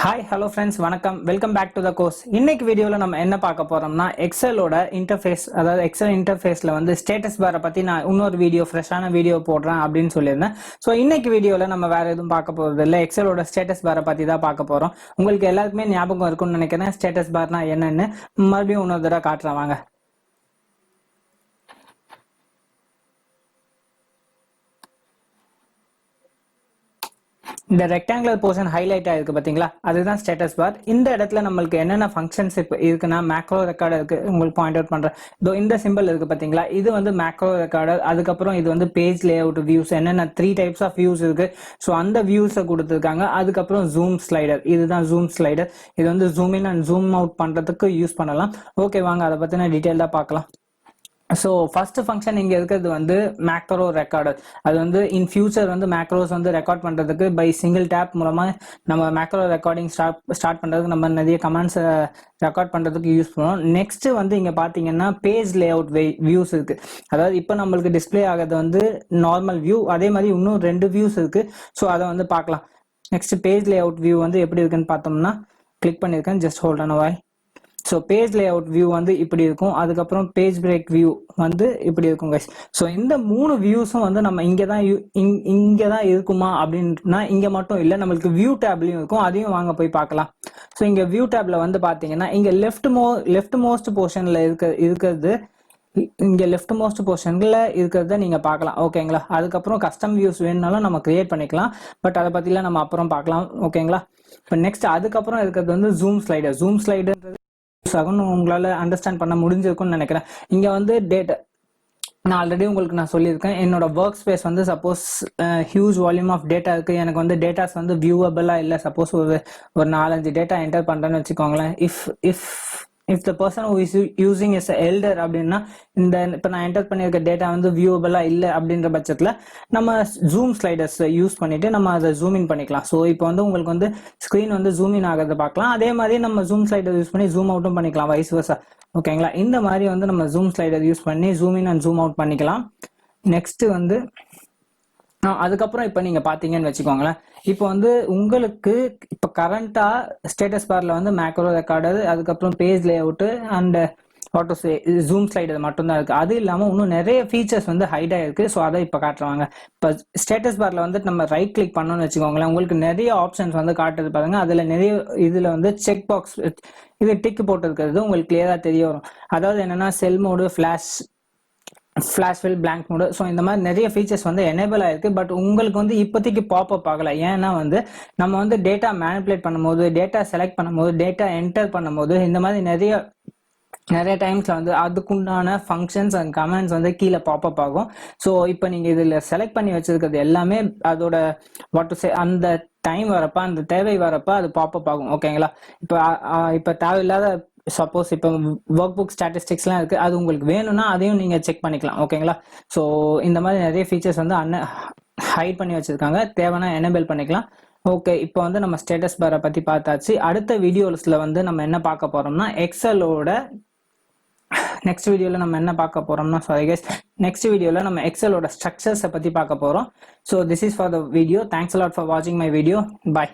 Hi hello friends வணக்கம் welcome back to the course. இன்னைக்கு வீடியோவில் நம்ம என்ன பார்க்க போறோம்னா எக்ஸலோட இன்டர்ஃபேஸ், அதாவது எக்ஸல் இன்டர்ஃபேஸில் வந்து ஸ்டேட்டஸ் பாரை பற்றி நான் இன்னொரு வீடியோ ஃப்ரெஷ்ஷான வீடியோ போடுறேன் அப்படின்னு சொல்லியிருந்தேன். ஸோ இன்னைக்கு வீடியோவில் நம்ம வேற எதுவும் பார்க்க போகிறது இல்லை, எக்ஸலோட ஸ்டேட்டஸ் பாரை பற்றி தான் பார்க்க போகிறோம். உங்களுக்கு எல்லாருக்குமே ஞாபகம் இருக்கும்னு நினைக்கிறேன் ஸ்டேட்டஸ் பார்னா என்னன்னு. மறுபடியும் இன்னொரு தடவை காட்டுறேன் வாங்க. இந்த ரெக்டாங்குலர் போர்ஷன் ஹைலைட் ஆயிருக்கு பாத்தீங்களா, அதுதான் ஸ்டேட்டஸ் பார். இந்த இடத்துல நம்மளுக்கு என்னென்ன ஃபங்க்ஷன்ஸ் இருக்குன்னா மேக்ரோ ரெக்கார்டர் இருக்கு. உங்களுக்கு பாயிண்ட் அவுட் பண்றேன். இதோ இந்த சிம்பிள் இருக்கு பாத்தீங்களா, இது வந்து மேக்ரோ ரெக்கார்டர். அதுக்கப்புறம் இது வந்து பேஜ் லே அவுட் வியூஸ், என்னென்ன 3 டைப்ஸ் ஆஃப் வியூஸ் இருக்கு. ஸோ அந்த வியூஸை கொடுத்துருக்காங்க. அதுக்கப்புறம் ஜூம் ஸ்லைடர், இதுதான் ஜூம் ஸ்லைடர். இது வந்து zoom in and zoom out பண்றதுக்கு யூஸ் பண்ணலாம். ஓகே வாங்க அதை பத்தின டீட்டெயில்டா பார்க்கலாம். ஸோ ஃபர்ஸ்ட் ஃபங்க்ஷன் இங்கே இருக்கிறது வந்து மேக்ரோ ரெக்கார்டர். அது வந்து இன் ஃபியூச்சர் வந்து மேக்ரோஸ் வந்து ரெக்கார்ட் பண்ணுறதுக்கு பை சிங்கிள் டேப் மூலமாக நம்ம மேக்ரோ ரெக்கார்டிங் ஸ்டார்ட் பண்ணுறதுக்கு நம்ம நிறைய கமெண்ட்ஸை ரெக்கார்ட் பண்ணுறதுக்கு யூஸ் பண்ணுவோம். நெக்ஸ்ட் வந்து இங்கே பார்த்தீங்கன்னா பேஜ் லே அவுட் வியூஸ் இருக்கு. அதாவது இப்போ நம்மளுக்கு டிஸ்பிளே ஆகிறது வந்து நார்மல் வியூ, அதே மாதிரி இன்னும் 2 வியூஸ் இருக்கு. ஸோ அதை வந்து பார்க்கலாம். Next page lay out view வந்து எப்படி இருக்குன்னு பார்த்தோம்னா, கிளிக் பண்ணியிருக்கேன், just hold on why. So page lay out view வந்து இப்படி இருக்கும். அதுக்கப்புறம் பேஜ் பிரேக் வியூ வந்து இப்படி இருக்கும் கைஸ். ஸோ இந்த 3 வியூஸும் வந்து நம்ம இங்கே தான் இருக்குமா அப்படின்னா இங்கே மட்டும் இல்லை, நம்மளுக்கு வியூ டேப்லையும் இருக்கும். அதையும் வாங்க போய் பார்க்கலாம். ஸோ இங்கே வியூ டேப்ல வந்து பார்த்தீங்கன்னா இங்கே லெஃப்ட் மோஸ்ட் போர்ஷன்ல இருக்கிறது, இங்க லெஃப்ட் மோஸ்ட் போர்ஷன்ல இருக்கிறத நீங்க பார்க்கலாம். ஓகேங்களா. அதுக்கப்புறம் கஸ்டம் வியூஸ் வேணும்னாலும் நம்ம கிரியேட் பண்ணிக்கலாம். பட் அதை பத்திலாம் நம்ம அப்புறம் பார்க்கலாம். ஓகேங்களா. இப்போ நெக்ஸ்ட் அதுக்கப்புறம் இருக்கிறது வந்து ஜூம் ஸ்லைடர். ஜூம் ஸ்லைடர் உங்களால அண்டர்ஸ்டாண்ட் பண்ண முடிஞ்சிருக்கும்னு நினைக்கிறேன். இங்க வந்து டேட்டா நான் ஆல்ரெடி உங்களுக்கு நான் சொல்லியிருக்கேன், என்னோட ஒர்க் ஸ்பேஸ் வந்து suppose huge volume of data இருக்கு, எனக்கு வந்து டேட்டாஸ் வந்து வியூவபிளா இல்லை. சப்போஸ் ஒரு 4-5 டேட்டா என்டர் பண்றேன்னு வச்சுக்கோங்களேன். If the person who is using his elder அப்படின்னா இந்த இப்போ நான் என்டர் பண்ணியிருக்க டேட்டா வந்து வியூவபிளா இல்லை அப்படின்ற பட்சத்தில் நம்ம ஜூம் ஸ்லைடர்ஸ் யூஸ் பண்ணிட்டு நம்ம அதை ஜூம் இன் பண்ணிக்கலாம். ஸோ இப்போ வந்து உங்களுக்கு வந்து ஸ்க்ரீன் வந்து ஜூம் இன் ஆகிறத பார்க்கலாம். அதே மாதிரி நம்ம ஜூம் ஸ்லைடர் யூஸ் பண்ணி ஜூம் அவுட்டும் பண்ணிக்கலாம், வைஸ் வர்சா. ஓகேங்களா. இந்த மாதிரி வந்து நம்ம ஜூம் ஸ்லைடர் யூஸ் பண்ணி zoom in and zoom out பண்ணிக்கலாம். நெக்ஸ்ட் வந்து அதுக்கப்புறம் இப்போ நீங்க பாத்தீங்கன்னு வச்சுக்கோங்களேன், இப்போ வந்து உங்களுக்கு இப்போ கரண்டா ஸ்டேட்டஸ் பார்ல வந்து மேக்ரோ ரெக்கார்டர், அதுக்கப்புறம் page lay out and auto zoom slider மட்டும்தான் இருக்கு. அது இல்லாம இன்னும் நிறைய ஃபீச்சர்ஸ் வந்து ஹைட் ஆயிருக்கு. ஸோ அதை இப்போ காட்டுறாங்க. இப்போ ஸ்டேட்டஸ் பார்ல வந்து நம்ம ரைட் கிளிக் பண்ணோம்னு வச்சுக்கோங்களேன், உங்களுக்கு நிறைய ஆப்ஷன்ஸ் வந்து காட்டுறது பாருங்க. அதுல நிறைய இதுல வந்து செக் பாக்ஸ், இது டிக் போட்டு இருக்கிறது உங்களுக்கு கிளியரா தெரிய வரும். அதாவது என்னன்னா cell mode, flash fill, blank mode. So இந்த மாதிரி நிறைய ஃபீச்சர்ஸ் வந்து எனேபிள் ஆயிருக்கு. பட் உங்களுக்கு வந்து இப்போதைக்கு பாப்அப் ஆகலை. ஏன்னா வந்து நம்ம வந்து டேட்டா மேனிபுலேட் பண்ணும்போது, டேட்டா செலக்ட் பண்ணும்போது, டேட்டா என்டர் பண்ணும்போது இந்த மாதிரி நிறைய டைம்ஸ்ல வந்து அதுக்குண்டான ஃபங்க்ஷன்ஸ் அண்ட் கமெண்ட்ஸ் வந்து கீழே பாப்அப் ஆகும். ஸோ இப்போ நீங்க இதுல செலக்ட் பண்ணி வச்சிருக்கிறது எல்லாமே அதோட அந்த டைம் வரப்ப, அந்த தேவை வரப்ப அது பாப்அப் ஆகும். ஓகேங்களா. இப்போ தேவையில்லாத சப்போஸ் இப்போ ஒர்க் புக் ஸ்டாட்டிஸ்டிக்ஸ்லாம் இருக்கு, அது உங்களுக்கு வேணும்னா அதையும் நீங்க செக் பண்ணிக்கலாம். ஓகேங்களா. ஸோ இந்த மாதிரி நிறைய ஃபீச்சர்ஸ் வந்து ஹைட் பண்ணி வச்சிருக்காங்க, தேவைன்னா எனேபிள் பண்ணிக்கலாம். ஓகே, இப்போ வந்து நம்ம ஸ்டேட்டஸ் பாரை பத்தி பார்த்தாச்சு. அடுத்த வீடியோஸ்ல வந்து நம்ம என்ன பார்க்க போறோம்னா எக்ஸலோட நெக்ஸ்ட் வீடியோல நம்ம என்ன பார்க்க போறோம்னா நெக்ஸ்ட் வீடியோல நம்ம எக்ஸலோட ஸ்ட்ரக்சர்ஸை பத்தி பார்க்க போறோம். So this is for the video. Thanks a lot for வாட்சிங் மை வீடியோ. பை.